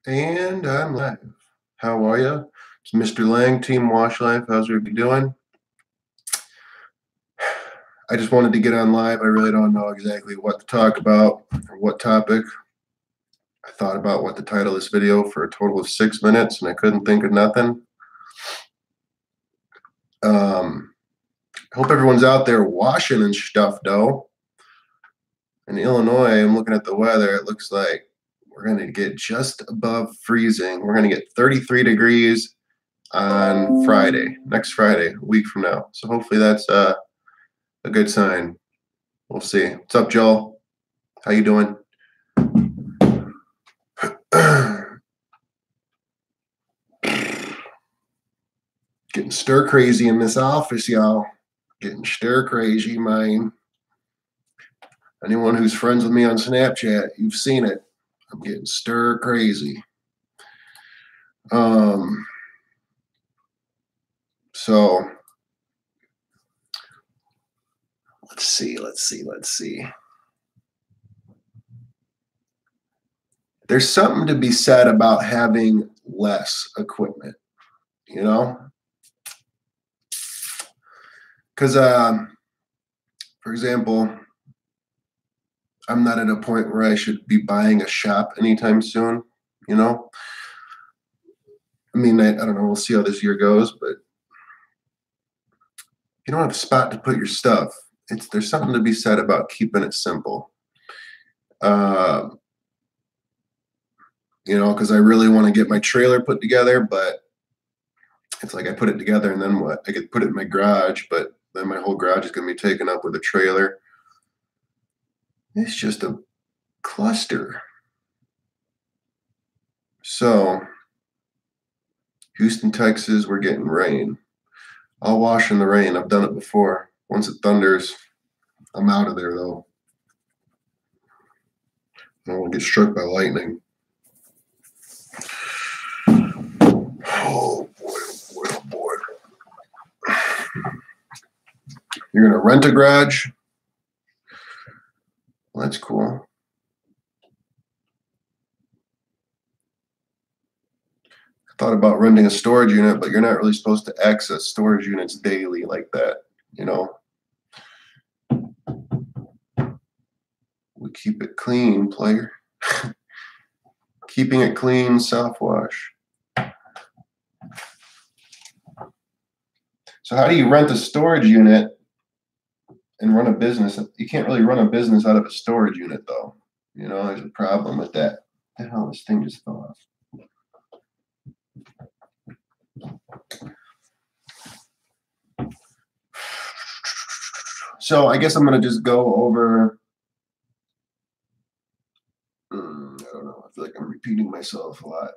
And I'm live. How are you? It's Mr. Lang, Team Wash Life. How's everybody doing? I just wanted to get on live. I really don't know exactly what to talk about or what topic. I thought about what to title this video for a total of 6 minutes, and I couldn't think of nothing. Hope everyone's out there washing and stuff, though. In Illinois, I'm looking at the weather. It looks like we're going to get just above freezing. We're going to get 33 degrees on Friday, next Friday, a week from now. So hopefully that's a good sign. We'll see. What's up, Joel? How you doing? Getting stir crazy in this office, y'all. Getting stir crazy, man. Anyone who's friends with me on Snapchat, you've seen it. I'm getting stir crazy. So let's see. There's something to be said about having less equipment, you know? Because, for example, I'm not at a point where I should be buying a shop anytime soon, you know? I mean, I don't know. We'll see how this year goes, but you don't have a spot to put your stuff. There's something to be said about keeping it simple. You know, because I really want to get my trailer put together, but it's like I put it together and then what? I could put it in my garage, but then my whole garage is going to be taken up with a trailer. It's just a cluster. So, Houston, Texas, we're getting rain. I'll wash in the rain. I've done it before. Once it thunders, I'm out of there, though. I don't want to get struck by lightning. Oh, boy. You're going to rent a garage? Well, that's cool. I thought about renting a storage unit, but you're not really supposed to access storage units daily like that, you know? We keep it clean, player. Keeping it clean, soft wash. So how do you rent a storage unit and run a business? You can't really run a business out of a storage unit, though. You know, there's a problem with that. What the hell, this thing just fell off. So I guess I'm going to just go over, I don't know, I feel like I'm repeating myself a lot.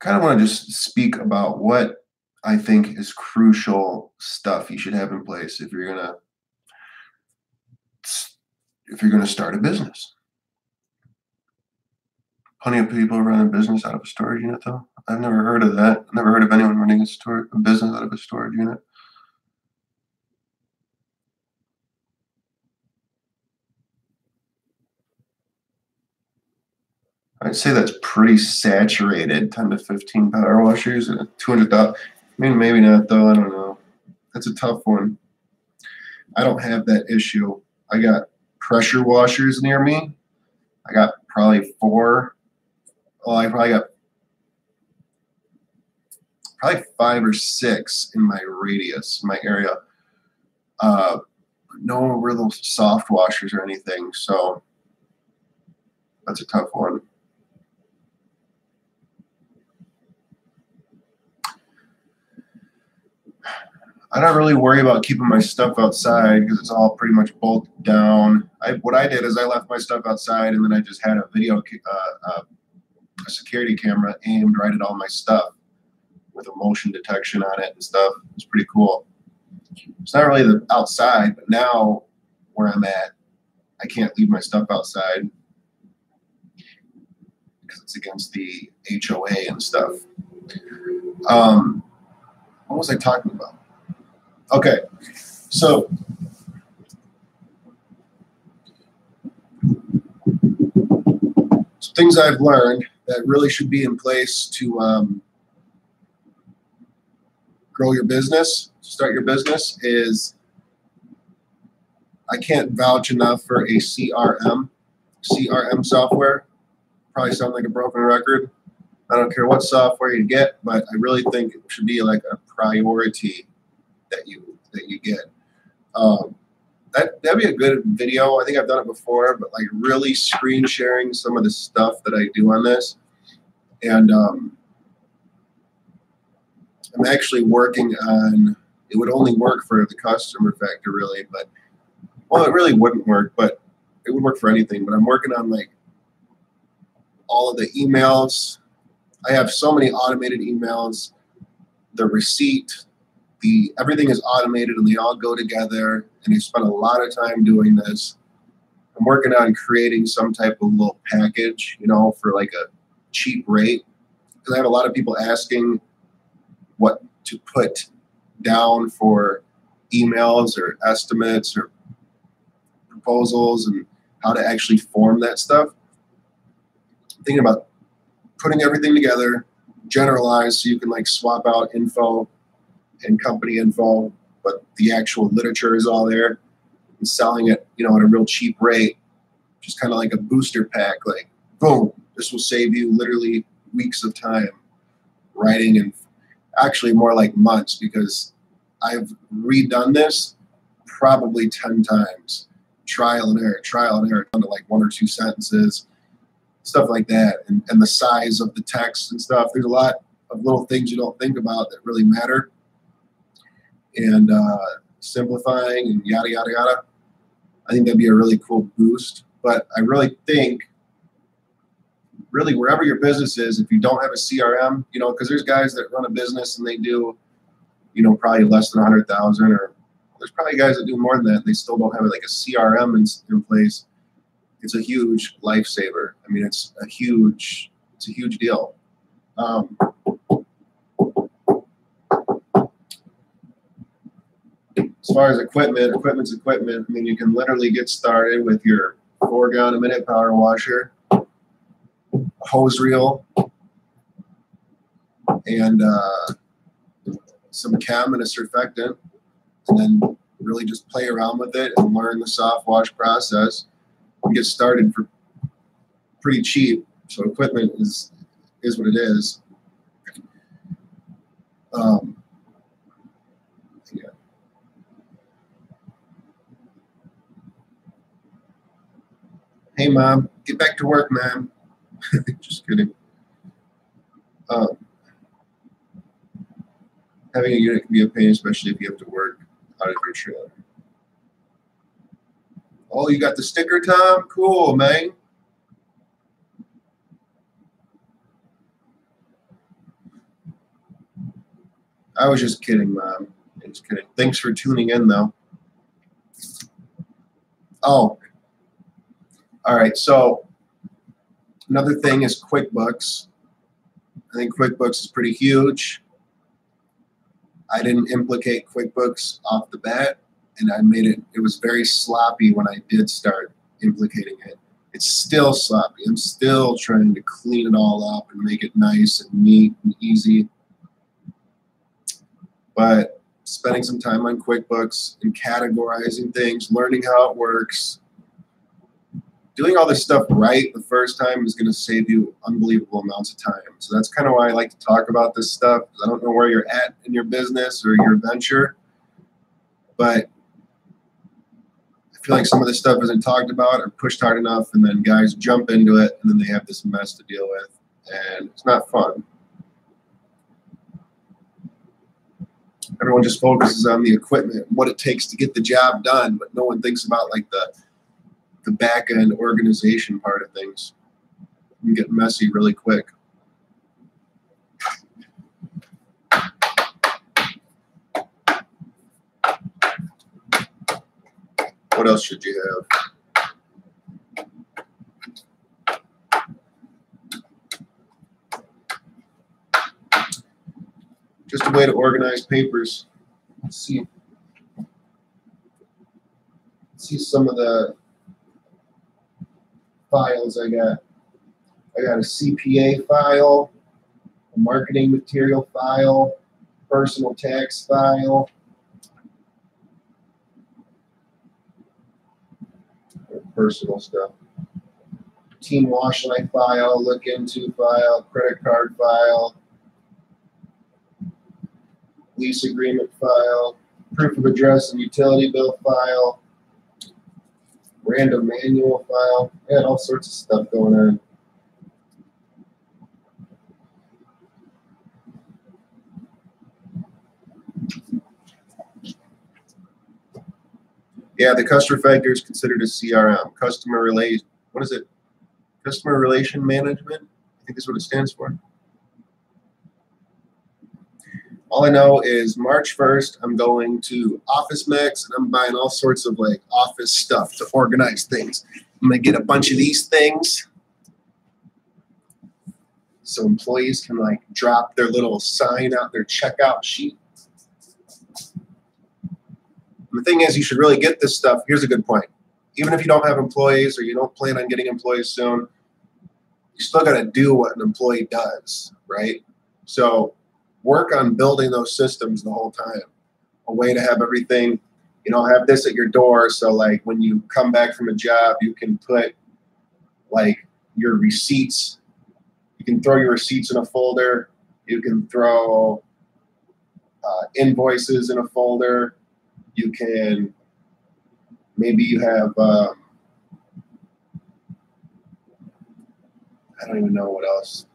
Kind of want to just speak about what I think is crucial stuff you should have in place if you're going to start a business. Plenty of people run a business out of a storage unit, though. I've never heard of that. I've never heard of anyone running a business out of a storage unit. I'd say that's pretty saturated. 10 to 15 power washers and 200,000. I mean, maybe not, though. I don't know. That's a tough one. I don't have that issue. I got pressure washers near me. I got probably 4. Well, I probably got 5 or 6 in my radius, my area. No real soft washers or anything, so that's a tough one. I don't really worry about keeping my stuff outside because it's all pretty much bolted down. What I did is I left my stuff outside, and then I just had a security camera aimed right at all my stuff with a motion detection on it and stuff. It's pretty cool. It's not really the outside, but now where I'm at, I can't leave my stuff outside because it's against the HOA and stuff. What was I talking about? Okay, so things I've learned that really should be in place to grow your business, start your business is I can't vouch enough for a CRM software. Probably sound like a broken record. I don't care what software you get, but I really think it should be like a priority that you get. That'd be a good video. I think I've done it before, but like really screen sharing some of the stuff that I do on this. And I'm actually working on, it would only work for the customer factor really, but well, it really wouldn't work, but it would work for anything. But I'm working on like all of the emails. I have so many automated emails, the receipt, everything is automated and they all go together, and I spent a lot of time doing this. I'm working on creating some type of little package, you know, for like a cheap rate, because I have a lot of people asking what to put down for emails or estimates or proposals and how to actually form that stuff. I'm thinking about putting everything together, generalized, so you can like swap out info and company info, but the actual literature is all there, and selling it, you know, at a real cheap rate, just kind of like a booster pack. Like, boom, this will save you literally weeks of time writing, and actually more like months, because I've redone this probably 10 times, trial and error, down to like 1 or 2 sentences, stuff like that, and the size of the text and stuff. There's a lot of little things you don't think about that really matter. And simplifying and yada, yada, yada. I think that'd be a really cool boost. But I really think, really, wherever your business is, if you don't have a CRM, you know, because there's guys that run a business and they do, you know, probably less than 100,000, or there's probably guys that do more than that, and they still don't have like a CRM in place. It's a huge lifesaver. I mean, it's a huge deal. As far as equipment's equipment. I mean, you can literally get started with your 4-gallon-a-minute power washer, a hose reel, and some chem and a surfactant, and then really just play around with it and learn the soft wash process and get started for pretty cheap. So equipment is what it is. Yeah. Hey, Mom, get back to work, Mom. Just kidding. Having a unit can be a pain, especially if you have to work out of your trailer. Oh, you got the sticker, Tom? Cool, man. I was just kidding, Mom. Just kidding. Thanks for tuning in, though. Oh, all right. So another thing is QuickBooks. I think QuickBooks is pretty huge. I didn't implicate QuickBooks off the bat, and I made it was very sloppy when I did start implicating it. It's still sloppy. I'm still trying to clean it all up and make it nice and neat and easy. But spending some time on QuickBooks and categorizing things, learning how it works, doing all this stuff right the first time is going to save you unbelievable amounts of time. So that's kind of why I like to talk about this stuff, because I don't know where you're at in your business or your venture, but I feel like some of this stuff isn't talked about or pushed hard enough, and then guys jump into it, and then they have this mess to deal with, and it's not fun. Everyone just focuses on the equipment, what it takes to get the job done, but no one thinks about like the back end organization part of things. You can get messy really quick. What else should you have? Just a way to organize papers. Let's see some of the files I got. I got a CPA file, a marketing material file, personal tax file, personal stuff. Team wash light file, look into file, credit card file, lease agreement file, proof of address and utility bill file, random manual file. I had all sorts of stuff going on. Yeah, the customer factor is considered a CRM, customer relation. What is it? Customer relation management. I think that's what it stands for. All I know is March 1st, I'm going to Office Max and I'm buying all sorts of like office stuff to organize things. I'm gonna get a bunch of these things so employees can like drop their little sign out their checkout sheet. And the thing is, you should really get this stuff. Here's a good point. Even if you don't have employees or you don't plan on getting employees soon, you still got to do what an employee does, right? So work on building those systems the whole time. A way to have everything, have this at your door. So like when you come back from a job, you can put like your receipts. You can throw your receipts in a folder. You can throw invoices in a folder. You can, maybe you have, I don't even know what else.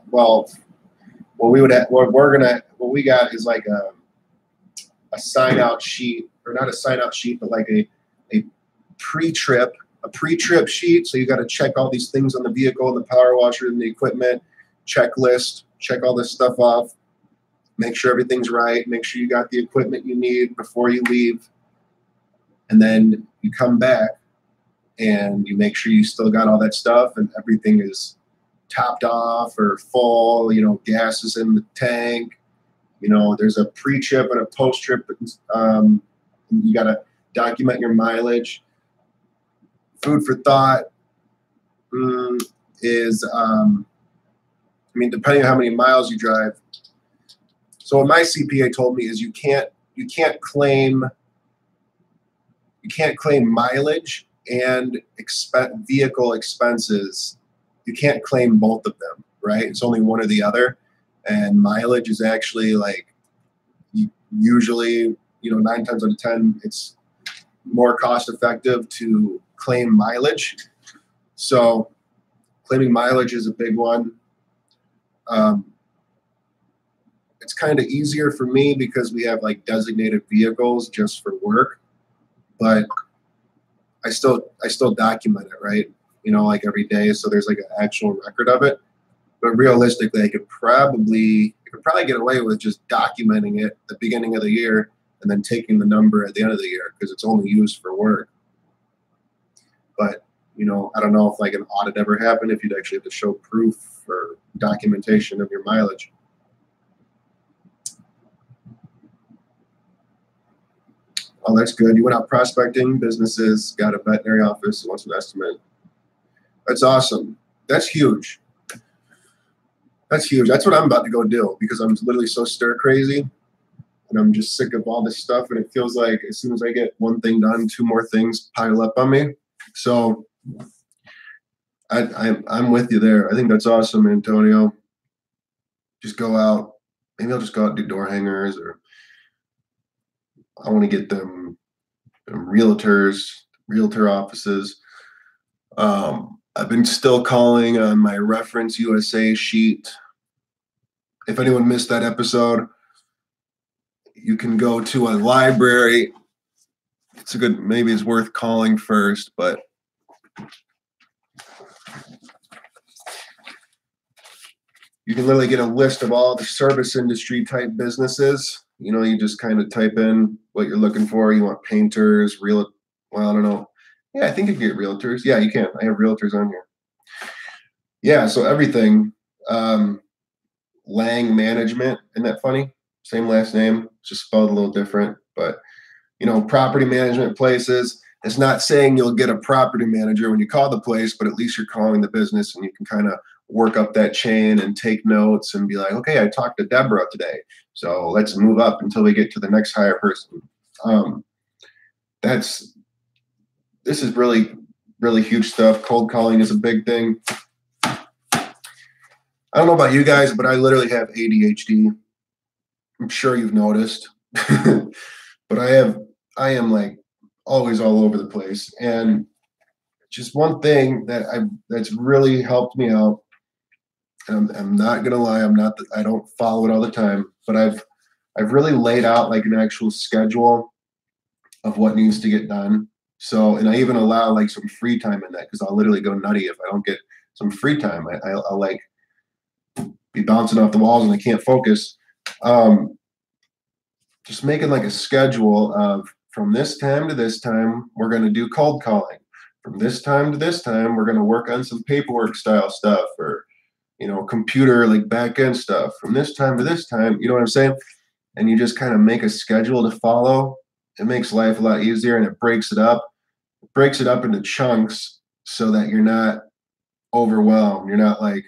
Well, what we got is like a sign out sheet, or not a sign out sheet, but like a pre-trip sheet. So you got to check all these things on the vehicle and the power washer and the equipment, checklist, check all this stuff off, make sure everything's right, make sure you got the equipment you need before you leave. And then you come back and you make sure you still got all that stuff and everything is topped off or full, gas is in the tank, there's a pre-trip and a post-trip. You got to document your mileage. Food for thought is, depending on how many miles you drive. So what my CPA told me is you can't claim mileage and vehicle expenses. You can't claim both of them, right? It's only one or the other. And mileage is actually like usually, 9 times out of 10, it's more cost effective to claim mileage. So claiming mileage is a big one. It's kind of easier for me because we have like designated vehicles just for work, but I still document it, right? Like every day. So there's like an actual record of it. But realistically, I could probably get away with just documenting it at the beginning of the year and then taking the number at the end of the year because it's only used for work. But, I don't know if like an audit ever happened, if you'd actually have to show proof or documentation of your mileage. Oh, that's good. You went out prospecting businesses, got a veterinary office, wants an estimate. That's awesome. That's huge. That's huge. That's what I'm about to go do because I'm literally so stir crazy and I'm just sick of all this stuff. And it feels like as soon as I get one thing done, 2 more things pile up on me. So I'm with you there. I think that's awesome, Antonio. Just go out. Maybe I'll just go out and do door hangers, or I want to get them realtor offices. I've been still calling on my Reference USA sheet. If anyone missed that episode, you can go to a library. Maybe it's worth calling first, but you can literally get a list of all the service industry type businesses. You just kind of type in what you're looking for. You want painters, I don't know. Yeah, I think you can get realtors. Yeah, you can. I have realtors on here. Yeah, so everything. Lang Management, isn't that funny? Same last name, just spelled a little different. But, property management places. It's not saying you'll get a property manager when you call the place, but at least you're calling the business and you can kind of work up that chain and take notes and be like, okay, I talked to Deborah today, so let's move up until we get to the next higher person. This is really, really huge stuff. Cold calling is a big thing. I don't know about you guys, but I literally have ADHD. I'm sure you've noticed, but I am like always all over the place. And just one thing that's really helped me out. And I'm not gonna lie, I don't follow it all the time, but I've really laid out like an actual schedule of what needs to get done. So, and I even allow like some free time in that, because I'll literally go nutty if I don't get some free time. I'll like be bouncing off the walls and I can't focus. Just making like a schedule of, from this time to this time, we're going to do cold calling. From this time to this time, we're going to work on some paperwork style stuff, or, computer, like back end stuff. From this time to this time, you know what I'm saying? And you just kind of make a schedule to follow. It makes life a lot easier, and it breaks it up. It breaks it up into chunks so that you're not overwhelmed. You're not like,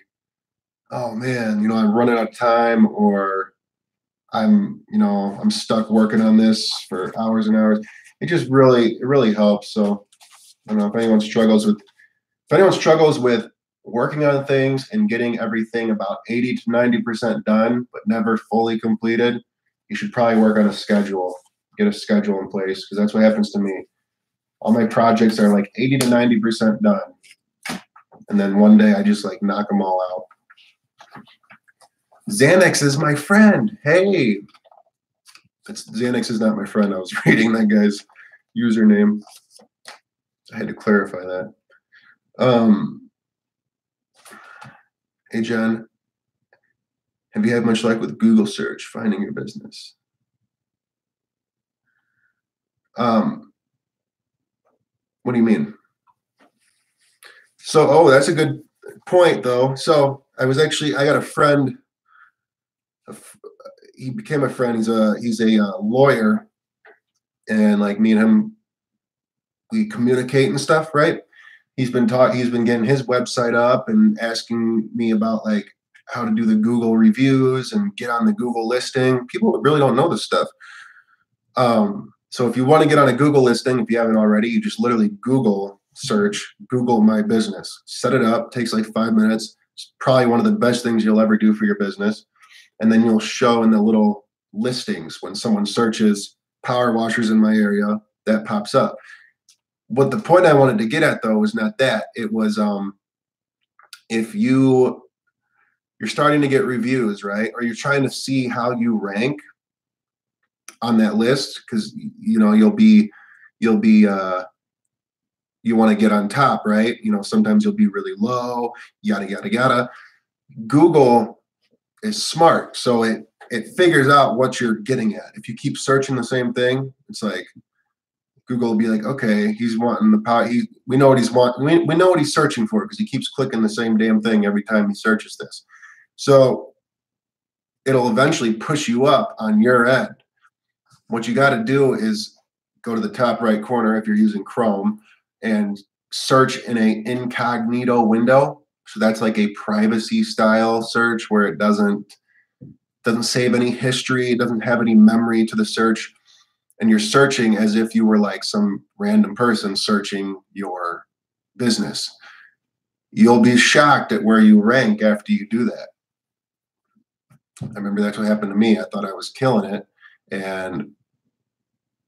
oh man, I'm running out of time, or I'm stuck working on this for hours and hours. It really helps. So I don't know if anyone struggles with working on things and getting everything about 80 to 90% done, but never fully completed. You should probably work on a schedule. Get a schedule in place, because that's what happens to me. All my projects are like 80 to 90% done, and then one day I just like knock them all out. Xanax is my friend. Hey, Xanax is not my friend. I was reading that guy's username. I had to clarify that. Hey John, have you had much luck with Google search finding your business? What do you mean? So, that's a good point though. So I got a friend. He became a friend. He's a lawyer, and like me and him, we communicate and stuff, right? He's been getting his website up and asking me about like how to do the Google reviews and get on the Google listing. People really don't know this stuff. So if you want to get on a Google listing, if you haven't already, you just literally search Google My Business, set it up, takes like 5 minutes. It's probably one of the best things you'll ever do for your business. And then you'll show in the little listings when someone searches power washers in my area, that pops up. What the point I wanted to get at though was not that. It was if you're starting to get reviews, right? Or you're trying to see how you rank on that list, because you want to get on top, right? Sometimes you'll be really low, yada yada yada. Google is smart, so it figures out what you're getting at. If you keep searching the same thing, it's like Google will be like, okay, he's wanting the power. We know what he's wanting. We know what he's searching for, because he keeps clicking the same damn thing every time he searches this. So it'll eventually push you up on your end. What you got to do is go to the top right corner if you're using Chrome and search in a incognito window. So that's like a privacy style search where it doesn't save any history, it doesn't have any memory to the search, and you're searching as if you were like some random person searching your business. You'll be shocked at where you rank after you do that. I remember that's what happened to me. I thought I was killing it, and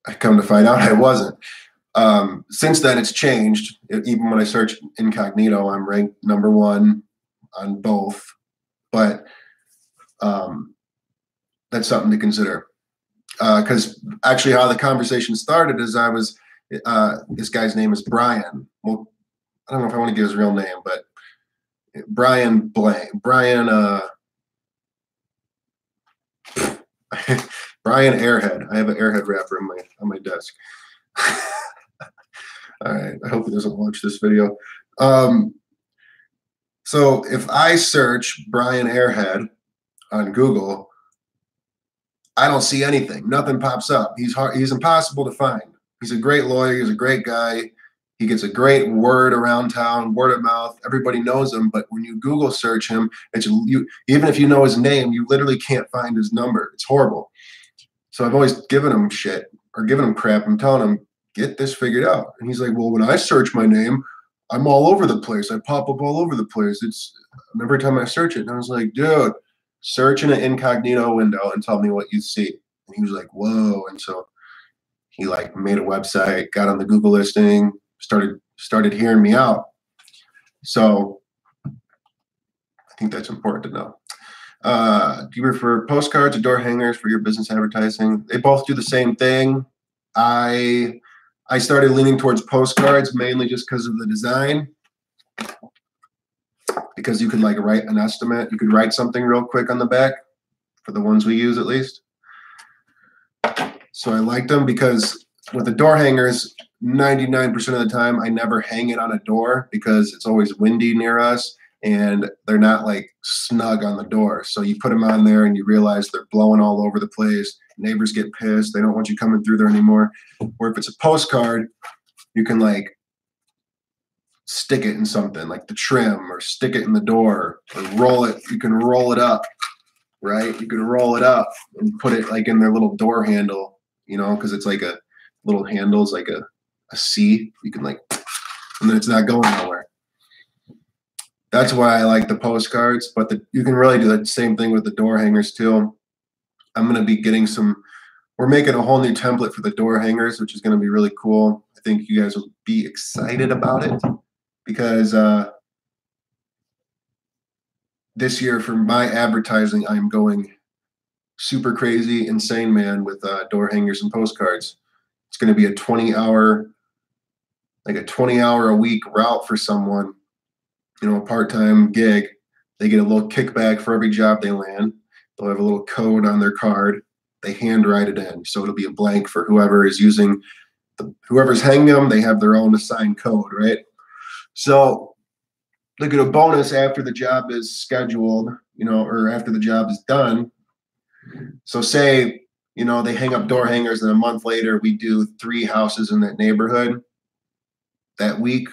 I come to find out I wasn't. Since then, it's changed. Even when I search incognito, I'm ranked number 1 on both. But that's something to consider. Because actually, how the conversation started is this guy's name is Brian. Well, I don't know if I want to give his real name, but Brian Blank. Brian Airhead. I have an Airhead wrapper on my desk. All right. I hope he doesn't watch this video. So if I search Brian Airhead on Google, I don't see anything. Nothing pops up. He's impossible to find. He's a great lawyer. He's a great guy. He gets a great word around town, word of mouth. Everybody knows him, but when you Google search him, it's you. Even if you know his name, you literally can't find his number. It's horrible. So I've always given him shit or given him crap. I'm telling him, get this figured out. And he's like, well, when I search my name, I'm all over the place. I pop up all over the place. It's every time I search it. And I was like, dude, search in an incognito window and tell me what you see. And he was like, whoa. And so he like made a website, got on the Google listing, started hearing me out. So I think that's important to know. Do you prefer postcards or door hangers for your business advertising? They both do the same thing. I started leaning towards postcards mainly just because of the design. Because you could like write an estimate. You could write something real quick on the back for the ones we use at least. So I liked them because with the door hangers, 99% of the time, I never hang it on a door because it's always windy near us and they're not like snug on the door. So you put them on there and you realize they're blowing all over the place. Neighbors get pissed. They don't want you coming through there anymore. Or if it's a postcard, you can like stick it in something like the trim or stick it in the door or roll it. You can roll it up, right? You can roll it up and put it like in their little door handle, you know, because it's like a little handle, it's like a C. You can like, and then it's not going nowhere. That's why I like the postcards, but you can really do the same thing with the door hangers too. I'm going to be getting we're making a whole new template for the door hangers, which is going to be really cool. I think you guys will be excited about it because this year for my advertising, I'm going super crazy, insane, man, with door hangers and postcards. It's going to be a 20-hour a week route for someone, you know, a part-time gig. They get a little kickback for every job they land. They'll have a little code on their card. They handwrite it in. So it'll be a blank for whoever is using, whoever's hanging them, they have their own assigned code, right? So they get a bonus after the job is scheduled, you know, or after the job is done. So say, you know, they hang up door hangers and a month later we do 3 houses in that neighborhood. That week,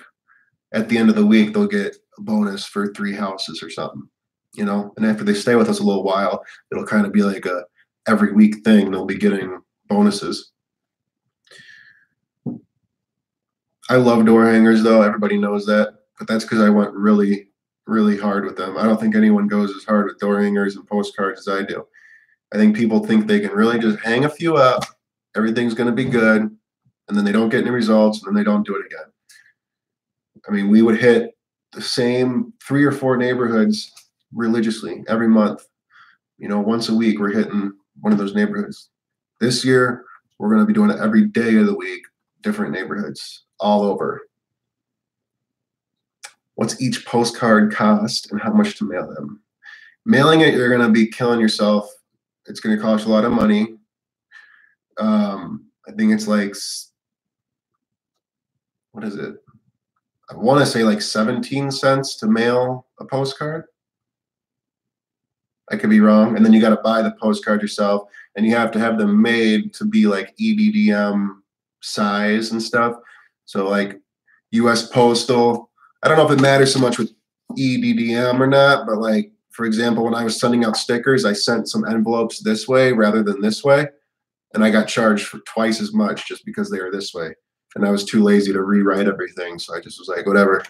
at the end of the week, they'll get a bonus for 3 houses or something, you know. And after they stay with us a little while, it'll kind of be like a every week thing. They'll be getting bonuses. I love door hangers, though. Everybody knows that, but that's because I went really, really hard with them. I don't think anyone goes as hard with door hangers and postcards as I do. I think people think they can really just hang a few up, everything's going to be good, and then they don't get any results, and then they don't do it again. I mean, we would hit the same 3 or 4 neighborhoods religiously every month. You know, once a week, we're hitting one of those neighborhoods. This year, we're going to be doing it every day of the week, different neighborhoods all over. What's each postcard cost and how much to mail them? Mailing it, you're going to be killing yourself. It's going to cost a lot of money. I think it's like, what is it? I want to say like 17 cents to mail a postcard. I could be wrong. And then you got to buy the postcard yourself, and you have to have them made to be like EDDM size and stuff. So like US Postal, I don't know if it matters so much with EDDM or not, but like, for example, when I was sending out stickers, I sent some envelopes this way rather than this way. And I got charged for twice as much just because they were this way. And I was too lazy to rewrite everything. So I just was like, whatever.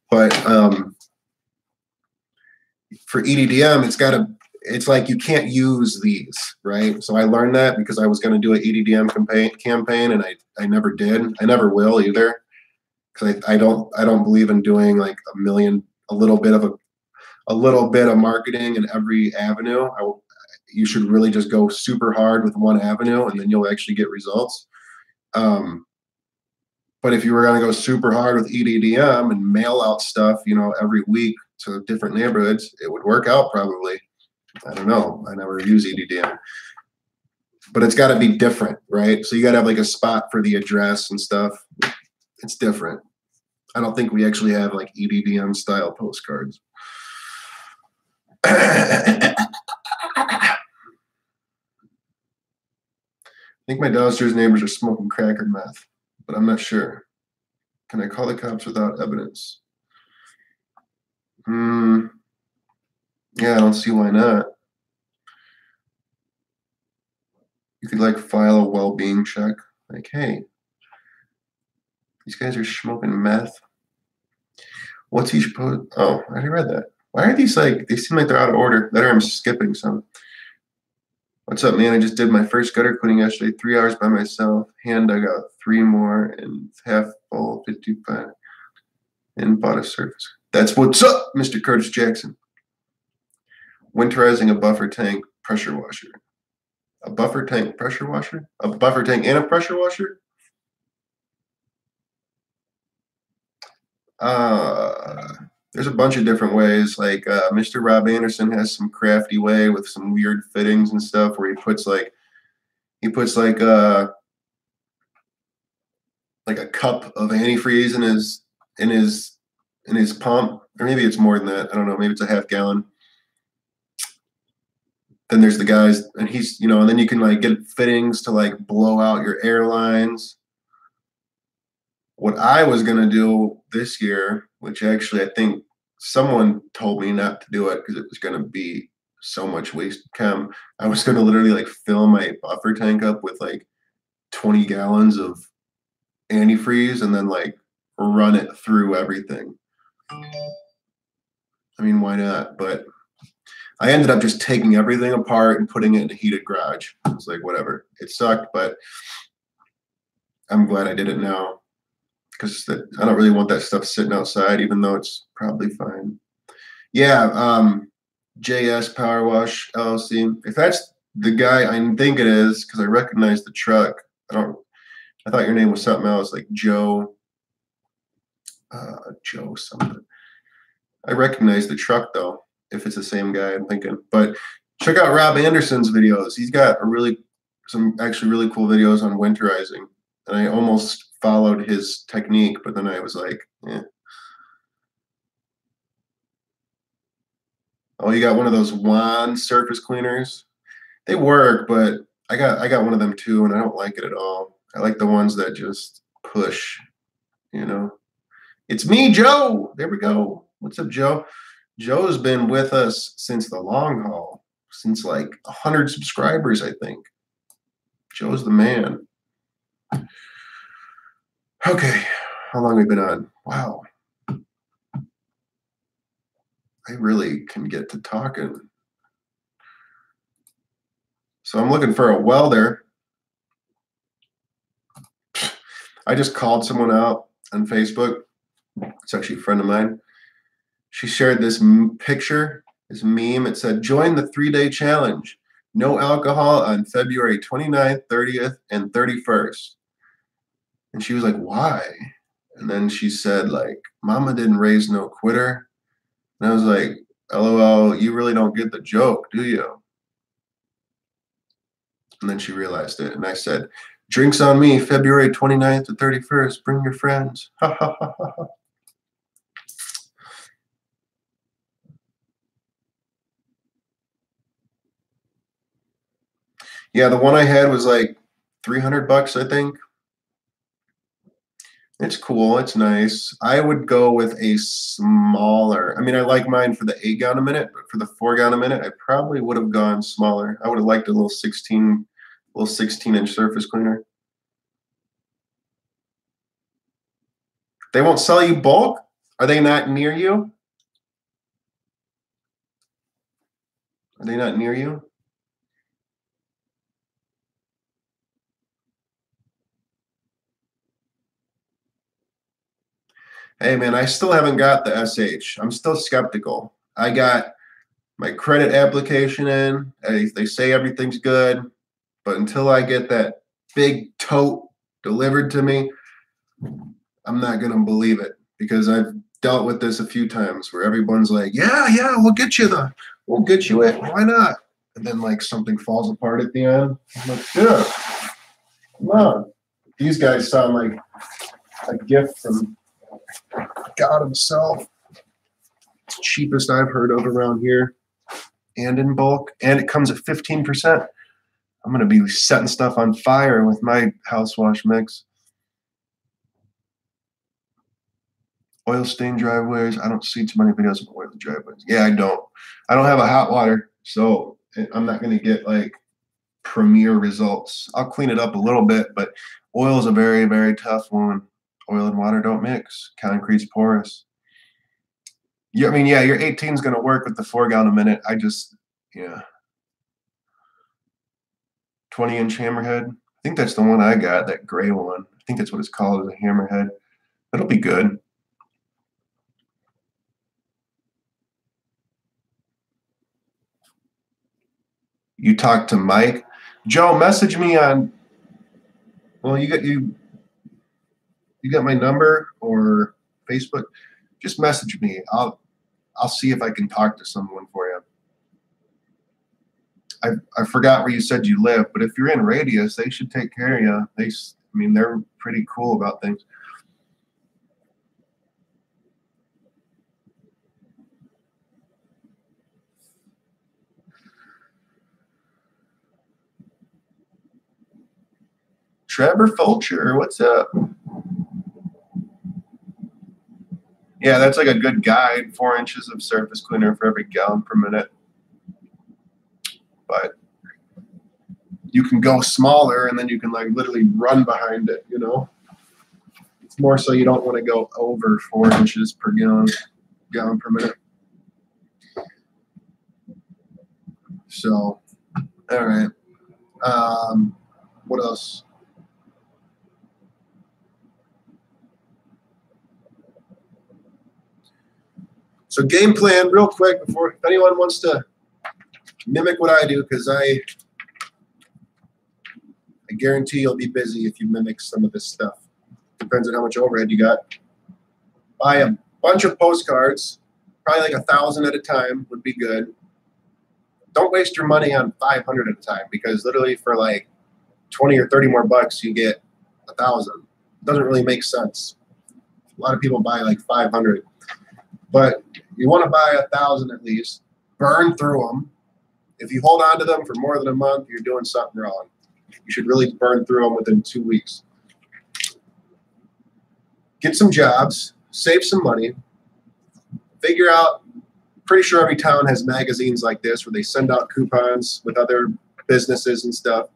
But for EDDM, it's like you can't use these, right? So I learned that because I was going to do an EDDM campaign, and I never did. I never will either, because I don't believe in doing like a little bit of marketing in every avenue. You should really just go super hard with one avenue, and then you'll actually get results. But if you were going to go super hard with EDDM and mail out stuff, you know, every week to different neighborhoods, it would work out probably. I don't know. I never use EDDM. But it's got to be different, right? So you got to have like a spot for the address and stuff. It's different. I don't think we actually have like EDDM style postcards. I think my downstairs neighbors are smoking crack or meth, but I'm not sure. Can I call the cops without evidence? Yeah, I don't see why not. You could like file a well-being check. Like, hey, these guys are smoking meth. What's he supposed? Oh, I already read that. Why are these like? They seem like they're out of order. Better I'm skipping some. What's up, man? I just did my first gutter cleaning yesterday. 3 hours by myself. Hand dug out 3 more and half full 55. And bought a surface. That's what's up, Mr. Curtis Jackson. Winterizing a buffer tank pressure washer. A buffer tank pressure washer? A buffer tank and a pressure washer? There's a bunch of different ways. Like Mr. Rob Anderson has some crafty way with some weird fittings and stuff where he puts like a cup of antifreeze in his pump, or maybe it's more than that. I don't know. Maybe it's a half gallon. Then there's the guys, and he's, and then you can like get fittings to like blow out your air lines. What I was gonna do this year, which actually I think someone told me not to do it because it was gonna be so much waste chem. I was gonna literally like fill my buffer tank up with like 20 gallons of antifreeze and then like run it through everything. I mean, why not? But I ended up just taking everything apart and putting it in a heated garage. It was like, whatever. It sucked, but I'm glad I did it now because I don't really want that stuff sitting outside, even though it's probably fine. Yeah, JS Power Wash LLC. If that's the guy I think it is, because I recognize the truck. I thought your name was something else, like Joe something. I recognize the truck though, if it's the same guy I'm thinking. But check out Rob Anderson's videos. He's got some actually really cool videos on winterizing. And I almost followed his technique, but then I was like, eh. Oh, you got one of those wand surface cleaners? They work, but I got one of them too, and I don't like it at all. I like the ones that just push, It's me, Joe. There we go. What's up, Joe? Joe's been with us since the long haul, since like 100 subscribers, I think. Joe's the man. Okay, how long have we been on? Wow. I really can get to talking. So I'm looking for a welder. I just called someone out on Facebook. It's actually a friend of mine. She shared this picture, this meme. It said, join the 3-day challenge. No alcohol on February 29th, 30th, and 31st. And she was like, why? And then she said, like, mama didn't raise no quitter. And I was like, LOL, you really don't get the joke, do you? And then she realized it. And I said, drinks on me, February 29th to 31st. Bring your friends. Ha, ha, ha, ha, ha. Yeah, the one I had was like $300, I think. It's cool. It's nice. I would go with a smaller. I mean, I like mine for the 8 gallon a minute, but for the 4 gallon a minute, I probably would have gone smaller. I would have liked a little 16-inch surface cleaner. They won't sell you bulk? Are they not near you? Are they not near you? Hey, man, I still haven't got the SH. I'm still skeptical. I got my credit application in. They say everything's good, but until I get that big tote delivered to me, I'm not going to believe it because I've dealt with this a few times where everyone's like, yeah, we'll get you it. Why not? And then like something falls apart at the end. I'm like, yeah, come on. These guys sound like a gift from God himself. It's the cheapest I've heard of around here and in bulk. And it comes at 15%. I'm going to be setting stuff on fire with my house wash mix. Oil stained driveways. I don't see too many videos of oil driveways. Yeah, I don't. I don't have a hot water, so I'm not going to get like premier results. I'll clean it up a little bit, but oil is a very, very tough one. Oil and water don't mix. Concrete's porous. Yeah, I mean, yeah, your 18 is going to work with the 4 gallon a minute. Yeah. 20-inch hammerhead. I think that's the one I got, that gray one. I think that's what it's called, is a hammerhead. That'll be good. You talk to Mike. Joe, message me on, well, you got my number or Facebook? Just message me. I'll see if I can talk to someone for you. I forgot where you said you live, but if you're in Radius, they should take care of you. They're pretty cool about things. Trevor Fulcher, what's up? Yeah, that's like a good guide. 4 inches of surface cleaner for every gallon per minute. But you can go smaller, and then you can like literally run behind it, you know? It's more so you don't want to go over 4 inches per gallon per minute. So, all right. What else? So game plan, real quick, if anyone wants to mimic what I do, because I guarantee you'll be busy if you mimic some of this stuff. Depends on how much overhead you got. Buy a bunch of postcards, probably like 1,000 at a time would be good. Don't waste your money on 500 at a time, because literally for like 20 or 30 more bucks, you get 1,000. Doesn't really make sense. A lot of people buy like 500, but you want to buy 1,000 at least. Burn through them. If you hold on to them for more than a month, you're doing something wrong. You should really burn through them within 2 weeks. Get some jobs, save some money, figure out, pretty sure every town has magazines like this where they send out coupons with other businesses and stuff.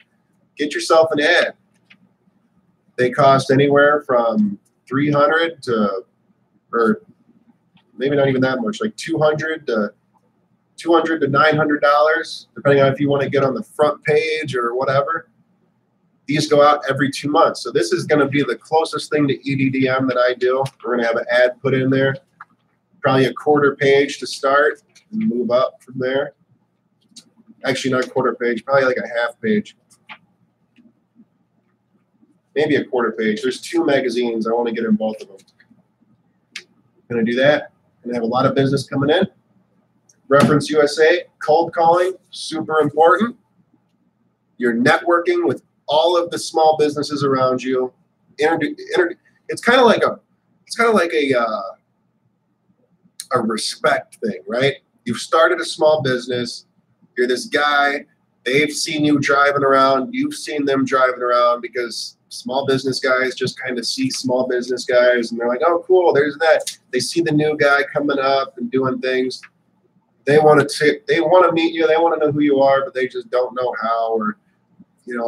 Get yourself an ad. They cost anywhere from $300 to, or maybe not even that much, like $200 to $900, depending on if you want to get on the front page or whatever. These go out every 2 months. So this is going to be the closest thing to EDDM that I do. We're going to have an ad put in there, probably a quarter page to start and move up from there. Actually, not a quarter page, probably like a half page. Maybe a quarter page. There's 2 magazines. I want to get in both of them. Going to do that. Going to have a lot of business coming in. Reference USA, cold calling, super important. You're networking with all of the small businesses around you. It's kind of like a respect thing, right? You've started a small business. You're this guy. They've seen you driving around. You've seen them driving around, because small business guys just kind of see small business guys, and they're like, oh, cool, there's that. They see the new guy coming up and doing things. They want to meet you. They want to know who you are, but they just don't know how, or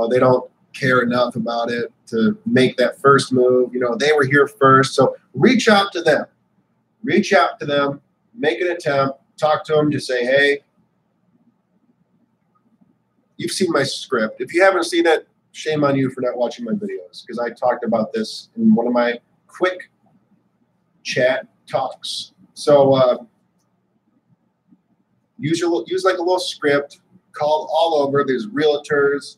they don't care enough about it to make that first move. They were here first. So reach out to them. Reach out to them. Make an attempt. Talk to them. Just say, hey, you've seen my script. If you haven't seen it, shame on you for not watching my videos, because I talked about this in one of my quick chat talks. So use like a little script. Call all over. There's realtors,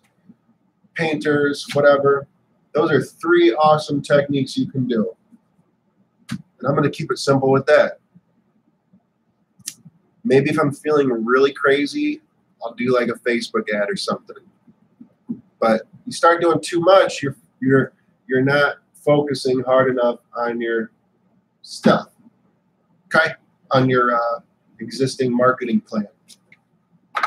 painters, whatever. Those are 3 awesome techniques you can do. And I'm going to keep it simple with that. Maybe if I'm feeling really crazy, I'll do like a Facebook ad or something. But you start doing too much, you're not focusing hard enough on your stuff. Okay? On your existing marketing plan.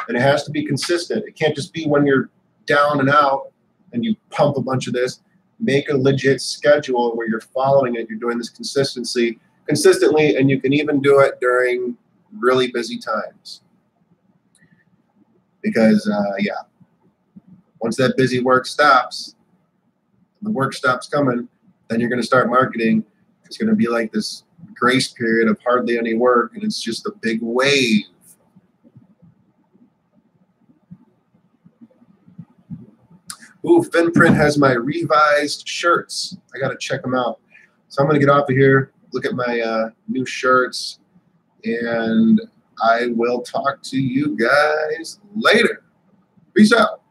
And it has to be consistent. It can't just be when you're down and out and you pump a bunch of this. Make a legit schedule where you're following it. You're doing this consistency. consistently, and you can even do it during really busy times. Because, yeah, once that busy work stops, the work stops coming, then you're going to start marketing. It's going to be like this grace period of hardly any work, and it's just a big wave. Ooh, FinPrint has my revised shirts. I got to check them out. So I'm going to get off of here, look at my new shirts, and I will talk to you guys later. Peace out.